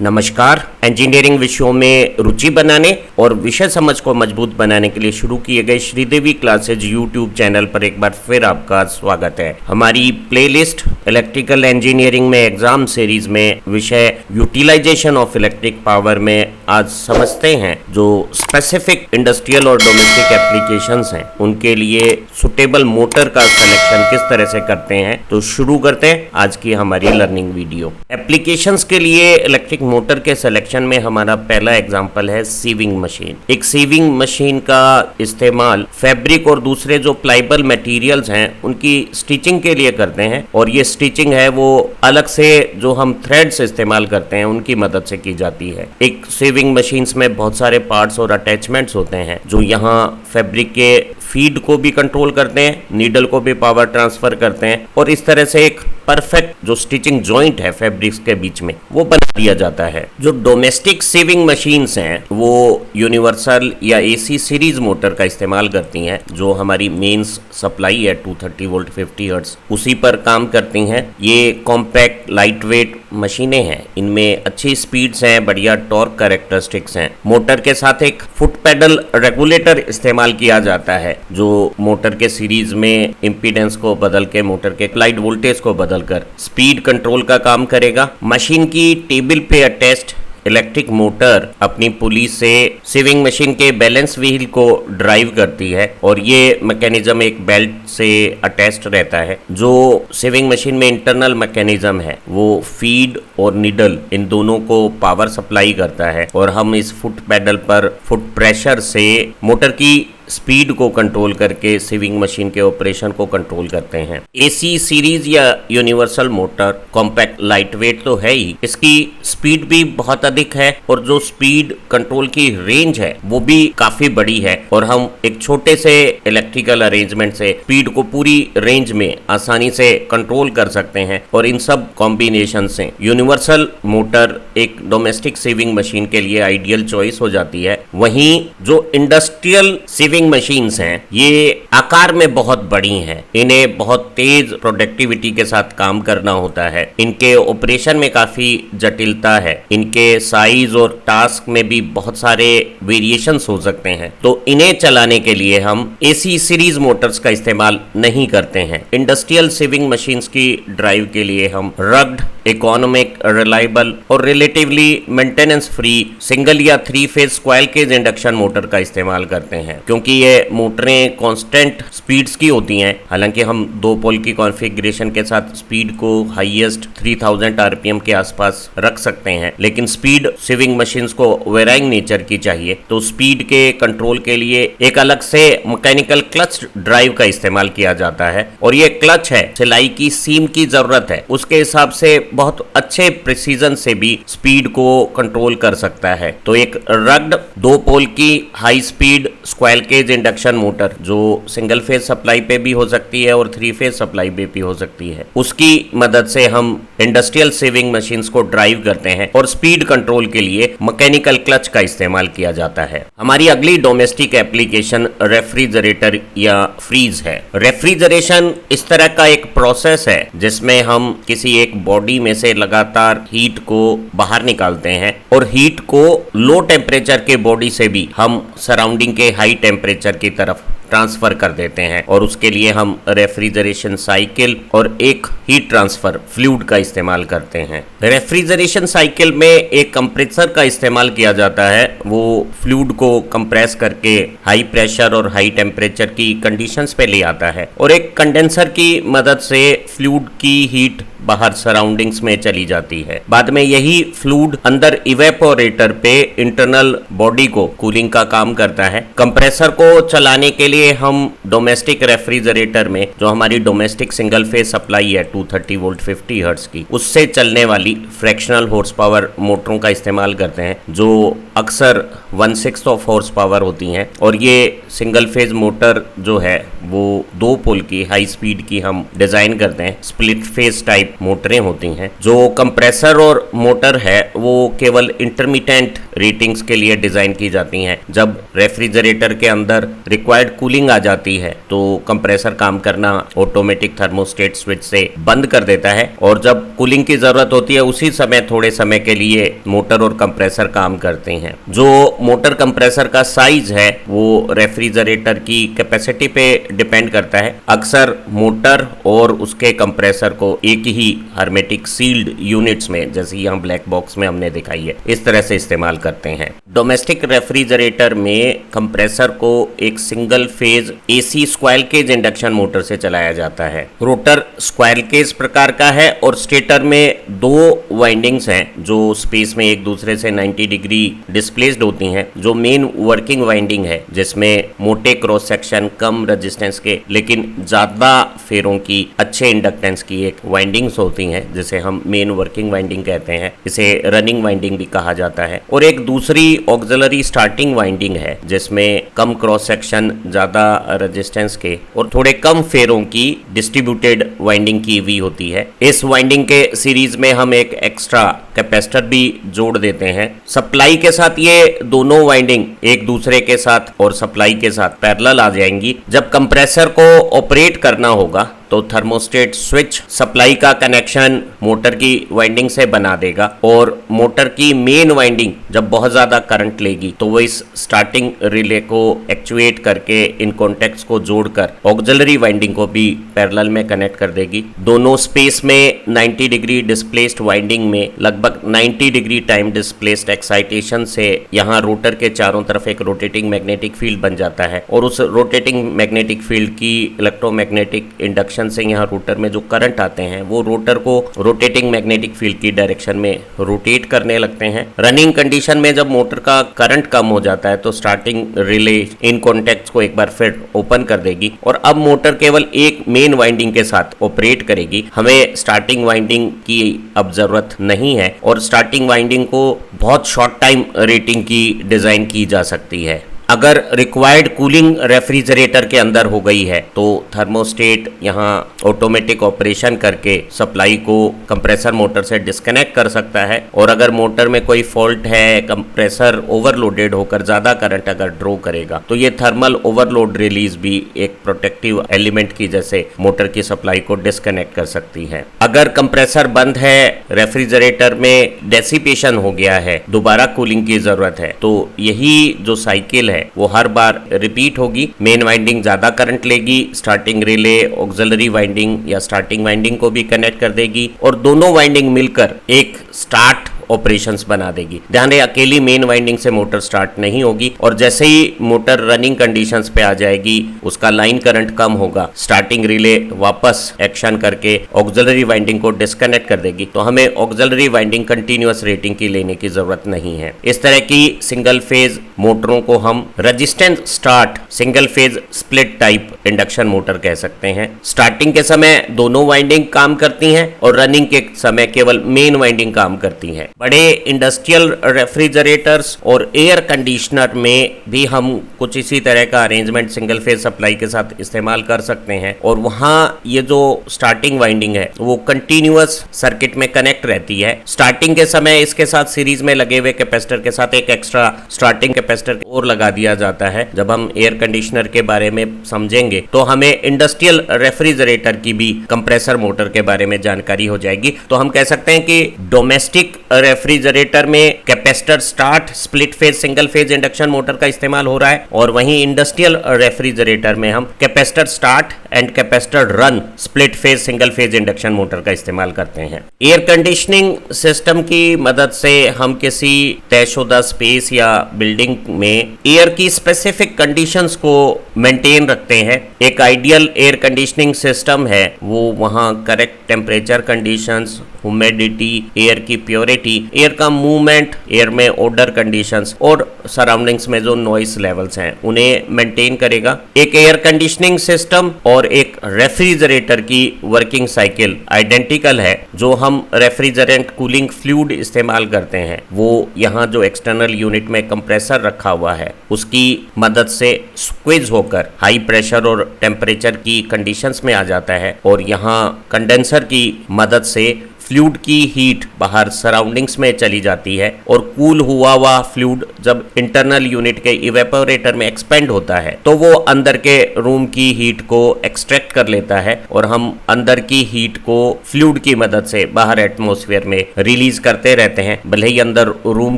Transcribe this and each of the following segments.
नमस्कार। इंजीनियरिंग विषयों में रुचि बनाने और विषय समझ को मजबूत बनाने के लिए शुरू किए गए श्रीदेवी क्लासेज यूट्यूब चैनल पर एक बार फिर आपका स्वागत है। हमारी प्लेलिस्ट इलेक्ट्रिकल इंजीनियरिंग में एग्जाम सीरीज में विषय यूटिलाइजेशन ऑफ इलेक्ट्रिक पावर में आज समझते हैं जो स्पेसिफिक इंडस्ट्रियल और डोमेस्टिक एप्लीकेशंस हैं उनके लिए सुटेबल मोटर का सिलेक्शन किस तरह से करते हैं। तो शुरू करते हैं आज की हमारी लर्निंग वीडियो। एप्लीकेशंस के लिए इलेक्ट्रिक मोटर के सिलेक्शन में हमारा पहला एग्जांपल है सीविंग मशीन। एक सीविंग मशीन का इस्तेमाल फैब्रिक और दूसरे जो प्लाइबल मटेरियल्स हैं उनकी स्टिचिंग के लिए करते हैं, और ये स्टिचिंग है वो अलग से जो हम थ्रेड्स इस्तेमाल करते हैं उनकी मदद से की जाती है। एक सीविंग मशीन्स में बहुत सारे पार्ट्स और अटैचमेंट्स होते हैं जो यहाँ फैब्रिक के फीड को भी कंट्रोल करते हैं, नीडल को भी पावर ट्रांसफर करते हैं, और इस तरह से एक परफेक्ट जो स्टिचिंग जॉइंट है फैब्रिक्स के बीच में वो बना दिया जाता है। जो डोमेस्टिक सीविंग मशीन्स हैं वो यूनिवर्सल या एसी सीरीज मोटर का इस्तेमाल करती हैं, जो हमारी मेंस सप्लाई है 230 वोल्ट 50 हर्ट्ज उसी पर काम करती हैं। ये कॉम्पैक्ट लाइट वेट मशीनें हैं, इनमें अच्छी स्पीड्स हैं, बढ़िया टॉर्क कैरेक्टरिस्टिक्स हैं। मोटर के साथ एक फुट पेडल रेगुलेटर इस्तेमाल किया जाता है जो मोटर के सीरीज में इंपीडेंस को बदल के मोटर के लाइट वोल्टेज को बदल कर स्पीड कंट्रोल का काम करेगा। मशीन की टेबल पे अटैच्ड इलेक्ट्रिक मोटर अपनी पुली से सीविंग मशीन के बैलेंस व्हील को ड्राइव करती है, और ये मैकेनिज्म एक बेल्ट से अटैच्ड रहता है। जो सीविंग मशीन में इंटरनल मैकेनिज्म है वो फीड और नीडल इन दोनों को पावर सप्लाई करता है, और हम इस फुट पेडल पर फुट प्रेशर से मोटर की स्पीड को कंट्रोल करके सीविंग मशीन के ऑपरेशन को कंट्रोल करते हैं। एसी सीरीज या universal motor compact light weight तो है ही, इसकी स्पीड भी बहुत अधिक है, और जो स्पीड कंट्रोल की रेंज है वो भी काफी बड़ी है, और हम एक छोटे से इलेक्ट्रिकल अरेंजमेंट से स्पीड को पूरी रेंज में आसानी से कंट्रोल कर सकते हैं। और इन सब कॉम्बिनेशन से यूनिवर्सल मोटर एक डोमेस्टिक सीविंग मशीन के लिए आइडियल चॉइस हो जाती है। वहीं जो इंडस्ट्रियल सीविंग मशीन्स हैं ये आकार में बहुत बड़ी हैं, इन्हें बहुत तेज प्रोडक्टिविटी के साथ काम करना होता है, इनके ऑपरेशन में काफी जटिलता है, इनके साइज और टास्क में भी बहुत सारे वेरिएशंस हो सकते हैं। तो इन्हें चलाने के लिए हम एसी सीरीज मोटर्स का इस्तेमाल नहीं करते हैं। इंडस्ट्रियल सीविंग मशीन्स की ड्राइव के लिए हम रग्ड, इकोनॉमिक, रिलायबल और रिलेटिवली मेंटेनेंस फ्री सिंगल या 3 phase squirrel cage induction motor का इस्तेमाल करते हैं, क्योंकि ये मोटरें कांस्टेंट स्पीड्स की होती हैं। हालांकि हम 2 पोल की कॉन्फ़िगरेशन के साथ स्पीड को हाईएस्ट 3000 आरपीएम के आसपास रख सकते हैं, लेकिन स्पीड सीविंग मशीन्स को वेराइंग नेचर की चाहिए, तो स्पीड के कंट्रोल के लिए एक अलग से मैकेनिकल क्लच ड्राइव का इस्तेमाल किया जाता है, और ये क्लच है सिलाई की सीम की जरूरत है उसके हिसाब से बहुत अच्छे प्रिसीजन से भी स्पीड को कंट्रोल कर सकता है। तो एक रग्ड 2 पोल की high speed squirrel cage induction motor जो सिंगल फेज सप्लाई पे भी हो सकती है और 3 फेज सप्लाई पे भी हो सकती है, उसकी मदद से हम इंडस्ट्रियल सीविंग मशीन्स को ड्राइव करते हैं, और स्पीड कंट्रोल के लिए मैकेनिकल क्लच का इस्तेमाल किया जाता है। हमारी अगली डोमेस्टिक एप्लीकेशन रेफ्रिजरेटर या फ्रीज है। रेफ्रिजरेशन इस तरह का एक प्रोसेस है जिसमें हम किसी एक बॉडी में से लगातार हीट को बाहर निकालते हैं, और हीट को लो टेम्परेचर के बॉडी से भी हम सराउंडिंग के हाई टेम्परेचर की तरफ ट्रांसफर कर देते हैं, और उसके लिए हम रेफ्रिजरेशन साइकिल और एक हीट ट्रांसफर फ्लूइड का इस्तेमाल करते हैं। रेफ्रिजरेशन साइकिल में एक कंप्रेसर का इस्तेमाल किया जाता है, वो फ्लूइड को कंप्रेस करके हाई प्रेशर और हाई टेम्परेचर की कंडीशंस पे ले आता है, और एक कंडेंसर की मदद से फ्लूइड की हीट बाहर सराउंडिंग्स में चली जाती है। बाद में यही फ्लूइड अंदर इवेपोरेटर पे इंटरनल बॉडी को कूलिंग का काम करता है। कंप्रेसर को चलाने के लिए हम डोमेस्टिक रेफ्रिजरेटर में जो हमारी डोमेस्टिक सिंगल फेज सप्लाई है 230 वोल्ट 50 हर्ट्ज की, उससे चलने वाली फ्रैक्शनल हॉर्स पावर मोटरों का इस्तेमाल करते हैं, जो अक्सर 1/6 ऑफ हॉर्स पावर होती हैं। और ये सिंगल फेज मोटर जो है वो 2 पोल की हाई स्पीड की हम डिजाइन करते हैं। स्प्लिट फेज टाइप मोटरें होती हैं। जो कंप्रेसर और मोटर है वो केवल इंटरमिटेंट रेटिंग्स के लिए डिजाइन की जाती हैं। जब रेफ्रिजरेटर के अंदर रिक्वायर्ड कूलिंग आ जाती है तो कंप्रेसर काम करना ऑटोमेटिक थर्मोस्टेट स्विच से बंद कर देता है, और जब कूलिंग की जरूरत होती है उसी समय थोड़े समय के लिए मोटर और कंप्रेसर काम करते हैं। जो मोटर कंप्रेसर का साइज है वो रेफ्रिजरेटर की कैपेसिटी पे डिपेंड करता है। अक्सर मोटर और उसके कंप्रेसर को एक ही हर्मेटिक सील्ड यूनिट्स में, जैसे यहाँ ब्लैक बॉक्स में हमने दिखाई है, इस तरह से इस्तेमाल करते हैं। डोमेस्टिक रेफ्रिजरेटर में कंप्रेसर को एक single phase AC squirrel cage induction motor से चलाया जाता है। रोटर स्क्वायर केज प्रकार का है और स्टेटर में दो वाइंडिंग्स हैं जो स्पेस में एक दूसरे से 90 डिग्री डिस्प्लेस्ड होती हैं। जो मेन वर्किंग वाइंडिंग है जिसमें मोटे क्रॉस सेक्शन, कम रेजिस्टेंस के लेकिन ज्यादा फेरों की, अच्छे इंडक्टेंस की एक वाइंडिंग्स होती हैं, जिसे हम मेन वर्किंग वाइंडिंग कहते हैं। इसे रनिंग वाइंडिंग भी कहा जाता है। और एक दूसरी ऑक्सिलरी स्टार्टिंग वाइंडिंग है जिसमें कम क्रॉस सेक्शन, ज्यादा रेजिस्टेंस के और थोड़े कम फेरों की डिस्ट्रीब्यूटेड वाइंडिंग की हुई होती है। इस वाइंडिंग के सीरीज में हम एक एक्स्ट्रा कैपेसिटर भी जोड़ देते हैं। सप्लाई के साथ ये दोनों वाइंडिंग एक दूसरे के साथ और सप्लाई के साथ पैरेलल आ जाएंगी। जब कंप्रेसर को ऑपरेट करना होगा तो थर्मोस्टेट स्विच सप्लाई का कनेक्शन मोटर की वाइंडिंग से बना देगा, और मोटर की मेन वाइंडिंग जब बहुत ज्यादा करंट लेगी तो वो इस स्टार्टिंग रिले को एक्चुएट करके इन कॉन्टेक्ट्स को जोड़कर ऑक्सिलरी वाइंडिंग को भी पैरेलल में कनेक्ट कर देगी। दोनों स्पेस में 90 डिग्री डिस्प्लेस्ड वाइंडिंग में लगभग 90 डिग्री टाइम डिस्प्लेस्ड एक्साइटेशन से यहाँ रोटर के चारों तरफ एक रोटेटिंग मैग्नेटिक फील्ड बन जाता है, और उस रोटेटिंग मैग्नेटिक फील्ड की इलेक्ट्रोमैग्नेटिक इंडक्शन से यहाँ रोटर में जो करंट आते हैं वो रोटर को रोटेटिंग मैग्नेटिक फील्ड की डायरेक्शन में रोटेट करने लगते हैं। रनिंग कंडीशन में जब मोटर का करंट कम हो जाता है तो स्टार्टिंग रिले इन कॉन्टेक्ट्स को एक बार फिर ओपन कर देगी, और अब मोटर केवल एक मेन वाइंडिंग के साथ ऑपरेट करेगी। हमें स्टार्टिंग वाइंडिंग की अब जरूरत नहीं है, और स्टार्टिंग वाइंडिंग को बहुत शॉर्ट टाइम रेटिंग की डिजाइन की जा सकती है। अगर रिक्वायर्ड कूलिंग रेफ्रिजरेटर के अंदर हो गई है तो थर्मोस्टेट यहाँ ऑटोमेटिक ऑपरेशन करके सप्लाई को कंप्रेसर मोटर से डिस्कनेक्ट कर सकता है, और अगर मोटर में कोई फॉल्ट है, कंप्रेसर ओवरलोडेड होकर ज्यादा करंट अगर ड्रॉ करेगा तो ये थर्मल ओवरलोड रिलीज भी एक प्रोटेक्टिव एलिमेंट की जैसे मोटर की सप्लाई को डिस्कनेक्ट कर सकती है। अगर कंप्रेसर बंद है, रेफ्रिजरेटर में डेसिपेशन हो गया है, दोबारा कूलिंग की जरूरत है, तो यही जो साइकिल है वो हर बार रिपीट होगी। मेन वाइंडिंग ज्यादा करंट लेगी, स्टार्टिंग रिले ऑक्सिलरी वाइंडिंग या स्टार्टिंग वाइंडिंग को भी कनेक्ट कर देगी, और दोनों वाइंडिंग मिलकर एक स्टार्ट ऑपरेशंस बना देगी। ध्यान रहे, अकेली मेन वाइंडिंग से मोटर स्टार्ट नहीं होगी, और जैसे ही मोटर रनिंग कंडीशंस पे आ जाएगी, उसका लाइन करंट कम होगा, स्टार्टिंग रिले वापस एक्शन करके ऑक्सिलरी वाइंडिंग को डिस्कनेक्ट कर देगी, तो हमें ऑक्सिलरी वाइंडिंग कंटिन्यूअस रेटिंग की लेने की जरूरत नहीं है। इस तरह की सिंगल फेज मोटरों को हम resistance start single phase split type induction motor कह सकते हैं। स्टार्टिंग के समय दोनों वाइंडिंग काम करती हैं और रनिंग के समय केवल मेन वाइंडिंग काम करती है। बड़े इंडस्ट्रियल रेफ्रिजरेटर्स और एयर कंडीशनर में भी हम कुछ इसी तरह का अरेंजमेंट सिंगल फेज सप्लाई के साथ इस्तेमाल कर सकते हैं, और वहां ये जो स्टार्टिंग वाइंडिंग है वो कंटिन्यूअस सर्किट में कनेक्ट रहती है। स्टार्टिंग के समय इसके साथ सीरीज में लगे हुए कैपेसिटर के साथ एक एक्स्ट्रा स्टार्टिंग कैपेसिटर और लगा दिया जाता है। जब हम एयर कंडीशनर के बारे में समझेंगे तो हमें इंडस्ट्रियल रेफ्रिजरेटर की भी कंप्रेसर मोटर के बारे में जानकारी हो जाएगी। तो हम कह सकते हैं कि डोमेस्टिक रेफ्रिजरेटर में capacitor start split phase single phase induction motor का इस्तेमाल हो रहा है, और वहीं इंडस्ट्रियल रेफ्रिजरेटर में हम capacitor start and capacitor run split phase single phase induction motor का इस्तेमाल करते हैं। एयर कंडीशनिंग सिस्टम की मदद से हम किसी तयशुदा स्पेस या बिल्डिंग में एयर की स्पेसिफिक कंडीशंस को मेंटेन रखते हैं। एक आइडियल एयर कंडीशनिंग सिस्टम है वो वहां correct temperature conditions, humidity, air की प्योरिटी, एयर का मूवमेंट, एयर में ओडर कंडीशंस और सराउंडिंग्स में जो नॉइस लेवल्स हैं उन्हें मेंटेन करेगा। एक एयर कंडीशनिंग सिस्टम और एक रेफ्रिजरेटर की वर्किंग साइकिल आइडेंटिकल है। जो हम रेफ्रिजरेंट कूलिंग फ्लूइड इस्तेमाल करते हैं वो यहाँ जो एक्सटर्नल यूनिट में कंप्रेसर रखा हुआ है उसकी मदद से स्क्वीज होकर हाई प्रेशर और टेम्परेचर की कंडीशंस में आ जाता है, और यहाँ कंडेंसर की मदद से फ्लूइड की हीट बाहर सराउंडिंग्स में चली जाती है और कूल हुआ हुआ फ्लूइड जब इंटरनल यूनिट के इवेपोरेटर में एक्सपेंड होता है तो वो अंदर के रूम की हीट को एक्सट्रैक्ट कर लेता है और हम अंदर की हीट को फ्लूइड की मदद से बाहर एटमॉस्फेयर में रिलीज करते रहते हैं, भले ही अंदर रूम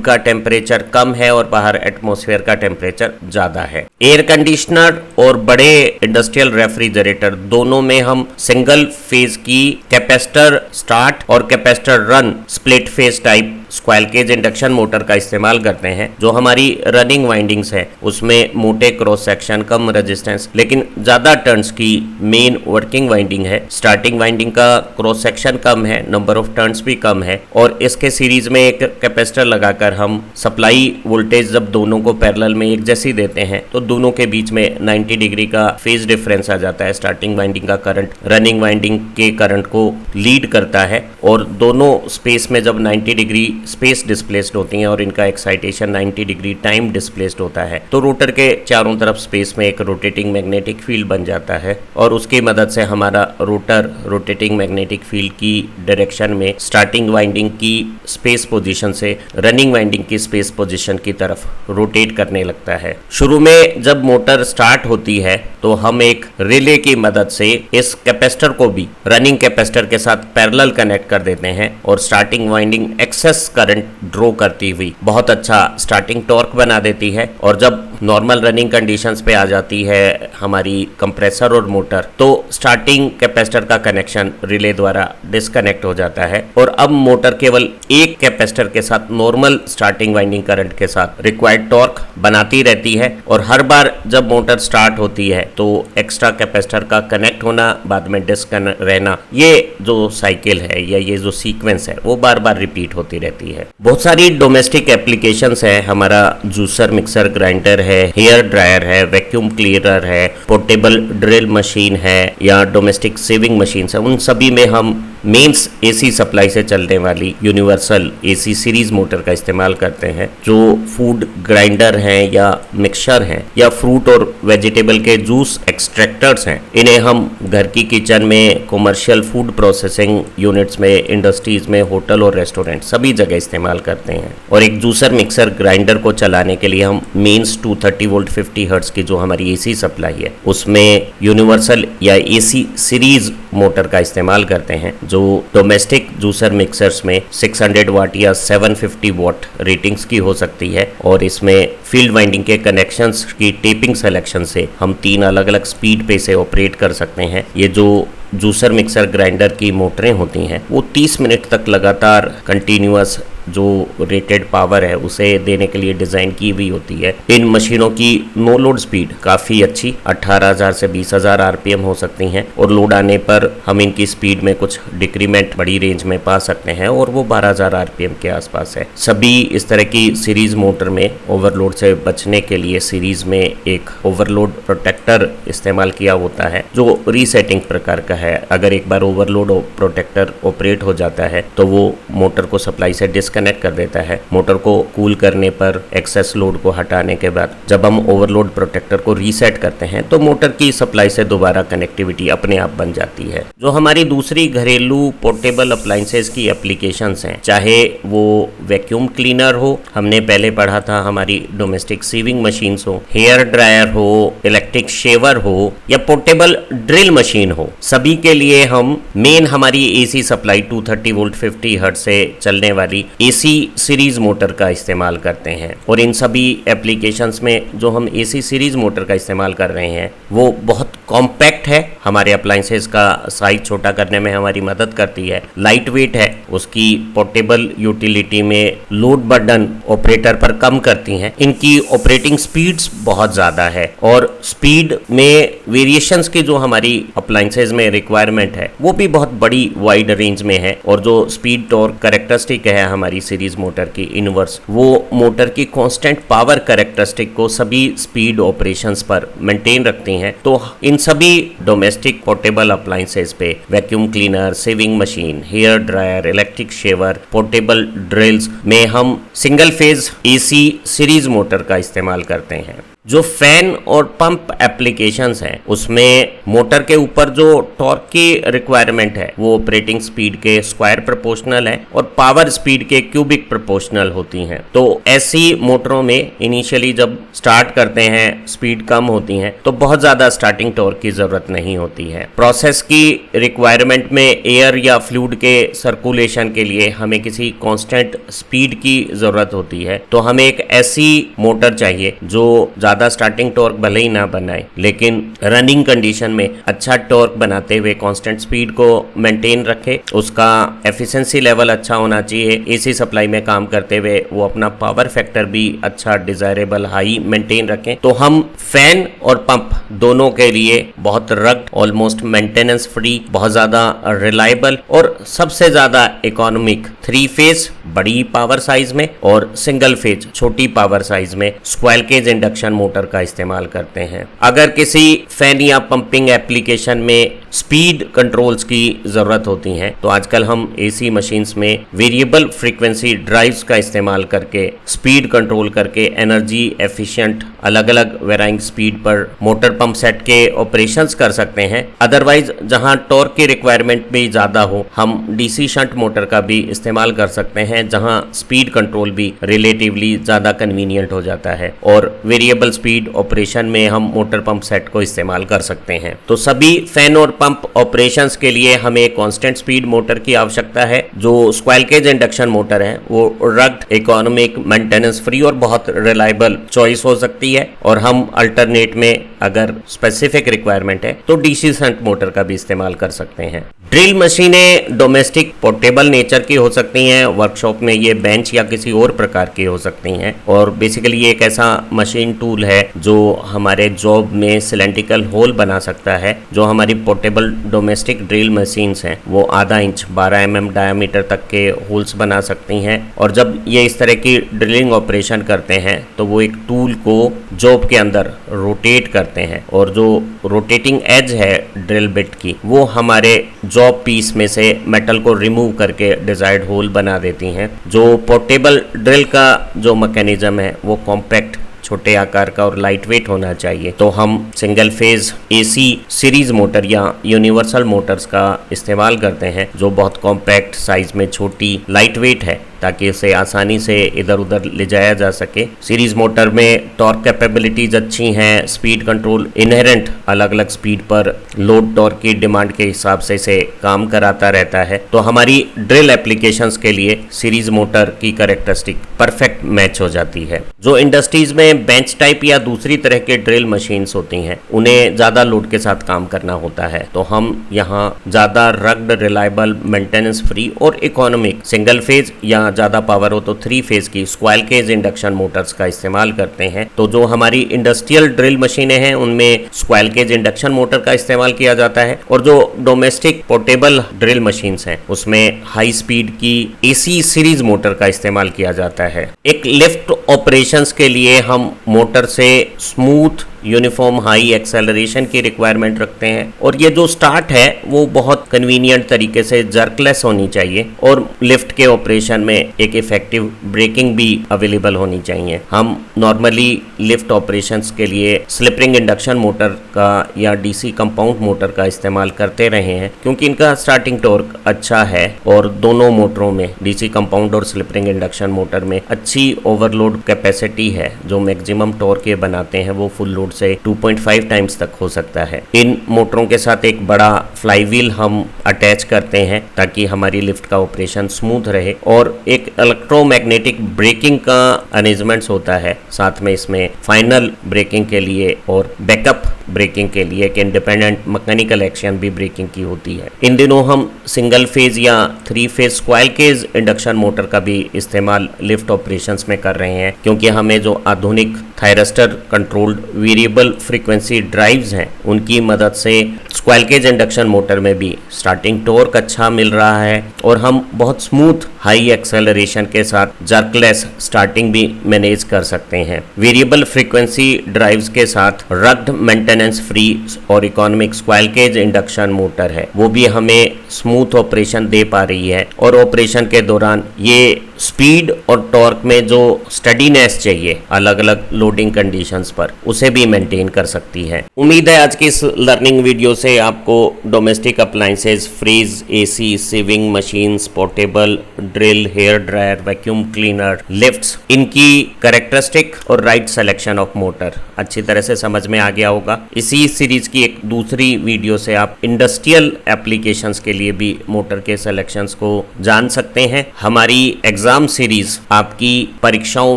का टेम्परेचर कम है और बाहर एटमॉस्फेयर का टेम्परेचर ज्यादा है। एयर कंडीशनर और बड़े इंडस्ट्रियल रेफ्रिजरेटर दोनों में हम सिंगल फेज की कैपेसिटर स्टार्ट और capacitor run split phase type squirrel cage induction motor का इस्तेमाल करते हैं। जो हमारी रनिंग वाइंडिंग्स है उसमें मोटे क्रॉस सेक्शन, कम रेजिस्टेंस लेकिन ज्यादा टर्न्स की मेन वर्किंग वाइंडिंग है। स्टार्टिंग वाइंडिंग का क्रॉस सेक्शन कम है, नंबर ऑफ टर्न्स भी कम है और इसके सीरीज में एक कैपेसिटर लगाकर हम सप्लाई वोल्टेज जब दोनों को पैरेलल में एक जैसी देते हैं तो दोनों के बीच में 90 डिग्री का फेज डिफरेंस आ जाता है। स्टार्टिंग वाइंडिंग का करंट रनिंग वाइंडिंग के करंट को लीड करता है और दोनों स्पेस में जब 90 डिग्री स्पेस डिस्प्लेस्ड होती हैं और इनका एक्साइटेशन 90 डिग्री टाइम डिस्प्लेस्ड होता है तो रोटर के चारों तरफ स्पेस में एक रोटेटिंग मैग्नेटिक फील्ड बन जाता है और उसकी मदद से हमारा रोटर रोटेटिंग मैग्नेटिक फील्ड की डायरेक्शन में स्टार्टिंग वाइंडिंग की स्पेस पोजीशन से रनिंग वाइंडिंग की स्पेस पोजीशन की तरफ रोटेट करने लगता है। शुरू में जब मोटर स्टार्ट होती है तो हम एक रिले की मदद से इस कैपेसिटर को भी रनिंग कैपेसिटर के साथ पैरेलल कनेक्ट कर देते हैं और starting winding excess current draw करती हुई बहुत अच्छा स्टार्टिंग टॉर्क बना देती है और जब नॉर्मल रनिंग कंडीशंस पे आ जाती है हमारी कंप्रेसर और मोटर तो स्टार्टिंग कैपेसिटर का कनेक्शन रिले द्वारा डिस्कनेक्ट हो जाता है और अब मोटर केवल एक कैपेसिटर के साथ नॉर्मल स्टार्टिंग वाइंडिंग करंट के साथ रिक्वायर्ड टॉर्क बनाती रहती है और हर बार जब मोटर स्टार्ट होती है तो एक्स्ट्रा कैपेसिटर का कनेक्ट होना बाद में डिस्कनेक्ट रहना, ये जो साइकिल है या ये जो सीक्वेंस है वो बार बार रिपीट होती रहती है। बहुत सारी डोमेस्टिक एप्लीकेशंस है, हमारा जूसर मिक्सर ग्राइंडर है, हेयर ड्रायर है, वैक्यूम क्लीनर है, पोर्टेबल ड्रिल मशीन है या डोमेस्टिक सेविंग मशीन है, उन सभी में हम मेंस एसी सप्लाई से चलने वाली यूनिवर्सल एसी सीरीज मोटर का इस्तेमाल करते हैं। जो फूड ग्राइंडर हैं या मिक्सचर हैं या फ्रूट और वेजिटेबल के जूस एक्सट्रैक्टर्स हैं, इन्हें हम घर की किचन में, कमर्शियल फूड प्रोसेसिंग यूनिट्स में, इंडस्ट्रीज में, होटल और रेस्टोरेंट सभी जगह इस्तेमाल करते हैं। और एक जूसर मिक्सर ग्राइंडर को चलाने के लिए हम मेंस 230 वोल्ट 50 हर्ट्ज की जो हमारी एसी सप्लाई है उसमें यूनिवर्सल या एसी सीरीज मोटर का इस्तेमाल करते हैं। जो डोमेस्टिक जूसर मिक्सर्स में 600 वाट या 750 वाट रेटिंग्स की हो सकती है और इसमें फील्ड वाइंडिंग के कनेक्शंस की टेपिंग सिलेक्शन से हम 3 अलग अलग स्पीड पे से ऑपरेट कर सकते हैं। ये जो जूसर मिक्सर ग्राइंडर की मोटरें होती हैं वो 30 मिनट तक लगातार कंटिन्यूअस जो रेटेड पावर है उसे देने के लिए डिजाइन की हुई होती है। इन मशीनों की नो लोड स्पीड काफी अच्छी 18,000 से 20,000 आरपीएम हो सकती हैं और लोड आने पर हम इनकी स्पीड में कुछ डिक्रीमेंट बड़ी रेंज में पा सकते हैं और वो 12,000 आरपीएम के आसपास है। सभी इस तरह की सीरीज मोटर में ओवरलोड से बचने के लिए सीरीज में एक ओवरलोड प्रोटेक्टर इस्तेमाल किया होता है जो रीसेटिंग प्रकार का है। अगर एक बार ओवरलोड प्रोटेक्टर ऑपरेट हो जाता है तो वो मोटर को सप्लाई से डिस्कनेक्ट कर देता है। मोटर को कूल करने पर एक्सेस लोड को हटाने के बाद जब हम ओवरलोड प्रोटेक्टर को रीसेट करते हैं तो मोटर की सप्लाई से दोबारा कनेक्टिविटी अपने आप बन जाती है। जो हमारी दूसरी घरेलू पोर्टेबल अप्लायंसेस की एप्लीकेशंस हैं, चाहे वो वैक्यूम क्लीनर हो, हमने पहले पढ़ा था हमारी डोमेस्टिक सीविंग मशीन्स हो, हेयर ड्रायर हो, इलेक्ट्रिक शेवर हो या पोर्टेबल ड्रिल मशीन हो, सभी के लिए हम मेन हमारी एसी सप्लाई 230 वोल्ट 50 हर्ट्ज से चलने वाली एसी सीरीज मोटर का इस्तेमाल करते हैं। और इन सभी एप्लीकेशंस में जो हम एसी सीरीज मोटर का इस्तेमाल कर रहे हैं वो बहुत कॉम्पैक्ट है, हमारे अप्लायंसेस का साइज छोटा करने में हमारी मदद करती है, लाइट वेट है, उसकी पोर्टेबल यूटिलिटी में लोड बर्डन ऑपरेटर पर कम करती हैं, इनकी ऑपरेटिंग स्पीड्स बहुत ज़्यादा है और स्पीड में वेरिएशंस की जो हमारी अप्लायंसेस में रिक्वायरमेंट है वो भी बहुत बड़ी वाइड रेंज में है। और जो स्पीड टॉर्क कैरेक्टरिस्टिक है हमारी सीरीज मोटर की इनवर्स, वो मोटर की कांस्टेंट पावर कैरेक्टरिस्टिक को सभी स्पीड ऑपरेशंस पर मेंटेन रखती हैं। तो इन सभी डोमेस्टिक पोर्टेबल अप्लायंसेस पे vacuum cleaner, sewing machine, hair dryer, electric shaver, portable drills में हम single phase AC series motor का इस्तेमाल करते हैं। जो फैन और पंप एप्लीकेशंस हैं उसमें मोटर के ऊपर जो टॉर्क की रिक्वायरमेंट है वो ऑपरेटिंग स्पीड के स्क्वायर प्रोपोर्शनल है और पावर स्पीड के क्यूबिक प्रोपोर्शनल होती हैं। तो ऐसी मोटरों में इनिशियली जब स्टार्ट करते हैं स्पीड कम होती हैं तो बहुत ज्यादा स्टार्टिंग टॉर्क की जरूरत नहीं होती है। प्रोसेस की रिक्वायरमेंट में एयर या फ्लूइड के सर्कुलेशन के लिए हमें किसी कांस्टेंट स्पीड की जरूरत होती है, तो हमें एक ऐसी मोटर चाहिए जो ज्यादा स्टार्टिंग टॉर्क भले ही ना बनाए लेकिन रनिंग कंडीशन में अच्छा टॉर्क बनाते हुए कांस्टेंट स्पीड को मेंटेन रखे। उसका एफिशिएंसी लेवल अच्छा होना चाहिए। एसी सप्लाई में काम करते हुए वो अपना पावर फैक्टर भी अच्छा डिजायरेबल हाई मेंटेन रखें। तो हम फैन और पंप दोनों के लिए बहुत रग्ड, ऑलमोस्ट मेंटेनेंस फ्री, बहुत ज्यादा रिलायबल और सबसे ज्यादा इकोनॉमिक 3 फेज बड़ी पावर साइज में और सिंगल फेज छोटी पावर साइज में स्क्वायर केज इंडक्शन मोटर का इस्तेमाल करते हैं। अगर किसी फैन या पंपिंग एप्लीकेशन में स्पीड कंट्रोल्स की जरूरत होती है तो आजकल हम एसी मशीन्स में वेरिएबल फ्रीक्वेंसी ड्राइव्स का इस्तेमाल करके स्पीड कंट्रोल करके एनर्जी एफिशिएंट अलग अलग वेराइंग स्पीड पर मोटर पंप सेट के ऑपरेशंस कर सकते हैं। अदरवाइज जहां टॉर्क की रिक्वायरमेंट भी ज्यादा हो हम डीसी शंट मोटर का भी इस्तेमाल कर सकते हैं जहां स्पीड कंट्रोल भी रिलेटिवली ज्यादा कन्वीनियंट हो जाता है और वेरिएबल स्पीड ऑपरेशन में हम मोटर पंप सेट को इस्तेमाल कर सकते हैं। तो सभी फैन और पंप ऑपरेशंस के लिए हमें कांस्टेंट स्पीड मोटर की आवश्यकता है। जो स्क्वायर केज इंडक्शन मोटर है वो रग्ड, इकोनॉमिक, मेंटेनेंस फ्री और बहुत रिलायबल चॉइस हो सकती है। और हम अल्टरनेट में अगर स्पेसिफिक रिक्वायरमेंट है तो डीसी शंट मोटर का भी इस्तेमाल कर सकते हैं। ड्रिल मशीनें डोमेस्टिक पोर्टेबल नेचर की हो सकती हैं, वर्कशॉप में ये बेंच या किसी और प्रकार की हो सकती हैं और बेसिकली ये एक ऐसा मशीन टूल है जो हमारे जॉब में सिलेंड्रिकल होल बना सकता है। जो हमारी पोर्टेबल डोमेस्टिक ड्रिल मशीन्स हैं वो आधा इंच 12 mm डायमीटर तक के होल्स बना सकती हैं और जब ये इस तरह की ड्रिलिंग ऑपरेशन करते हैं तो वो एक टूल को जॉब के अंदर रोटेट करते हैं और जो रोटेटिंग एज है ड्रिल बिट की वो हमारे जॉब पीस में से मेटल को रिमूव करके डिजायर्ड होल बना देती हैं। जो पोर्टेबल ड्रिल का जो मैकेनिज्म है वो कॉम्पैक्ट, छोटे आकार का और लाइट वेट होना चाहिए। तो हम single phase AC series motor या यूनिवर्सल मोटर्स का इस्तेमाल करते हैं जो बहुत कॉम्पैक्ट साइज में छोटी, लाइट वेट है ताकि इसे आसानी से इधर उधर ले जाया जा सके। सीरीज मोटर में टॉर्क कैपेबिलिटीज अच्छी हैं, स्पीड कंट्रोल इनहेरेंट अलग अलग स्पीड पर लोड टॉर्क की डिमांड के हिसाब से इसे काम कराता रहता है। तो हमारी ड्रिल एप्लीकेशंस के लिए सीरीज मोटर की कैरेक्टरिस्टिक परफेक्ट मैच हो जाती है। जो इंडस्ट्रीज में बेंच टाइप या दूसरी तरह के ड्रिल मशीन्स होती हैं उन्हें ज्यादा लोड के साथ काम करना होता है, तो हम यहाँ ज्यादा रग्ड, रिलायबल, मेंटेनेंस फ्री और इकोनॉमिक सिंगल फेज या ज्यादा पावर हो तो 3 फेज की स्क्वायर केज इंडक्शन मोटर्स का इस्तेमाल करते हैं। तो जो हमारी इंडस्ट्रियल ड्रिल मशीनें हैं उनमें स्क्वायर केज इंडक्शन मोटर का इस्तेमाल किया जाता है और जो डोमेस्टिक पोर्टेबल ड्रिल मशीन्स हैं उसमें हाई स्पीड की एसी सीरीज मोटर का इस्तेमाल किया जाता है। एक लिफ्ट ऑपरेशंस के लिए हम मोटर से स्मूथ, यूनिफॉर्म हाई एक्सेलरेशन की रिक्वायरमेंट रखते हैं और ये जो स्टार्ट है वो बहुत कन्वीनियंट तरीके से जर्कलेस होनी चाहिए और लिफ्ट के ऑपरेशन में एक इफेक्टिव ब्रेकिंग भी अवेलेबल होनी चाहिए। हम नॉर्मली लिफ्ट ऑपरेशंस के लिए स्लिप रिंग इंडक्शन मोटर का या डीसी कंपाउंड मोटर का इस्तेमाल करते रहे हैं क्योंकि इनका स्टार्टिंग टॉर्क अच्छा है और दोनों मोटरों में, डीसी कंपाउंड और स्लिप रिंग इंडक्शन मोटर में, अच्छी ओवरलोड कैपेसिटी है। जो मैक्सिमम टॉर्क ये बनाते हैं वो फुल लोड से 2.5 टाइम्स तक हो सकता है। इन मोटरों के साथ एक बड़ा फ्लाईव्हील हम अटैच करते हैं ताकि हमारी लिफ्ट का ऑपरेशन स्मूथ रहे और एक इलेक्ट्रोमैग्नेटिक ब्रेकिंग का अरेंजमेंट्स होता है साथ में। इसमें फाइनल ब्रेकिंग के लिए और बैकअप ब्रेकिंग के लिए एक इंडिपेंडेंट मैकेनिकल एक्शन भी ब्रेकिंग की होती है। इन दिनों हम सिंगल फेज या 3 phase squirrel cage induction motor का भी इस्तेमाल लिफ्ट ऑपरेशंस में कर रहे हैं क्योंकि हमें जो आधुनिक थायरस्टर कंट्रोल्ड वेरिएबल फ्रीक्वेंसी ड्राइव्स हैं उनकी मदद से स्क्वायर केज इंडक्शन मोटर में भी स्टार्टिंग टॉर्क अच्छा मिल रहा है और हम बहुत स्मूथ हाई एक्सेलरेशन के साथ जर्कलेस स्टार्टिंग भी मैनेज कर सकते हैं। वेरिएबल फ्रीक्वेंसी ड्राइव्स के साथ रग्ड, मेंटेनेंस फ्री और economic squirrel cage induction motor है वो भी हमें स्मूथ ऑपरेशन दे पा रही है और ऑपरेशन के दौरान ये स्पीड और टॉर्क में जो स्टडीनेस चाहिए अलग अलग लोडिंग कंडीशंस पर, उसे भी मेंटेन कर सकती है। उम्मीद है आज की इस लर्निंग वीडियो से आपको domestic appliances, fridge, AC, sewing machines, portable drill, hair dryer, vacuum cleaner, lifts, इनकी कैरेक्टरिस्टिक और राइट सिलेक्शन ऑफ मोटर अच्छी तरह से समझ में आ गया होगा। इसी सीरीज की एक दूसरी वीडियो से आप इंडस्ट्रियल एप्लीकेशंस के लिए भी मोटर के सिलेक्शंस को जान सकते हैं। हमारी एग्जाम सीरीज आपकी परीक्षाओं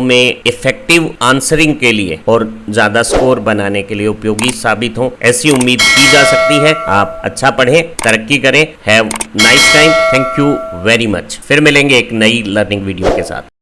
में इफेक्टिव आंसरिंग के लिए और ज्यादा स्कोर बनाने के लिए उपयोगी साबित हो, ऐसी उम्मीद की जा सकती है। आप अच्छा पढ़ें, तरक्की करें। Have nice time. Thank you very much. फिर मिलेंगे एक नई लर्निंग वीडियो के साथ।